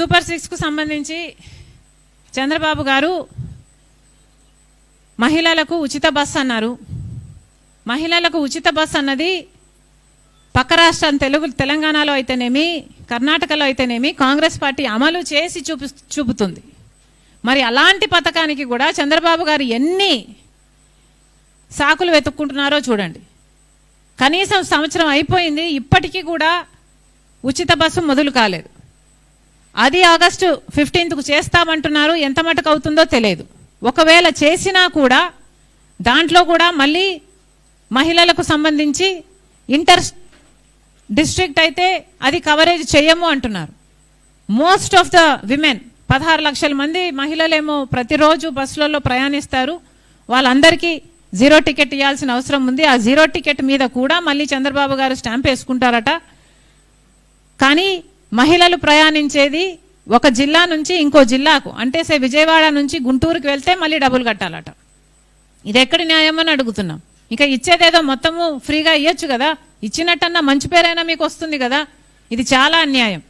Super 6 కు సంబంధించి చంద్రబాబు గారు మహిళలకు ఉచిత బస్సు అన్నారు. మహిళలకు ఉచిత బస్సు అన్నది పక్క రాష్ట్రం తెలంగాణలో అయితేనేమి, కర్ణాటకలో అయితేనేమి కాంగ్రెస్ పార్టీ అమలు చేసి చూపుతుంది. మరి అలాంటి పథకానికి కూడా చంద్రబాబు గారు ఎన్ని సాకులు వెతుక్కుంటున్నారో చూడండి. కనీసం సంవత్సరం అయిపోయింది, ఇప్పటికీ కూడా ఉచిత బస్సు మొదలు కాలేదు. అది ఆగస్టు 15కు చేస్తామంటున్నారు. ఎంత మటుకు అవుతుందో తెలియదు. ఒకవేళ చేసినా కూడా దాంట్లో కూడా మళ్ళీ మహిళలకు సంబంధించి ఇంటర్ డిస్ట్రిక్ట్ అయితే అది కవరేజ్ చేయము అంటున్నారు. మోస్ట్ ఆఫ్ ద విమెన్ 16 లక్షల మంది మహిళలేమో ప్రతిరోజు బస్సులలో ప్రయాణిస్తారు. వాళ్ళందరికీ జీరో టికెట్ ఇవ్వాల్సిన అవసరం ఉంది. ఆ జీరో టికెట్ మీద కూడా మళ్ళీ చంద్రబాబు గారు స్టాంప్ వేసుకుంటారట. కానీ మహిళలు ప్రయాణించేది ఒక జిల్లా నుంచి ఇంకో జిల్లాకు, అంటే విజయవాడ నుంచి గుంటూరుకి వెళ్తే మళ్ళీ డబ్బులు కట్టాలట. ఇది ఎక్కడి న్యాయం అని అడుగుతున్నాం. ఇంకా ఇచ్చేదేదో మొత్తము ఫ్రీగా ఇవ్వచ్చు కదా, ఇచ్చినట్టన్నా మంచి పేరైనా మీకు వస్తుంది కదా. ఇది చాలా అన్యాయం.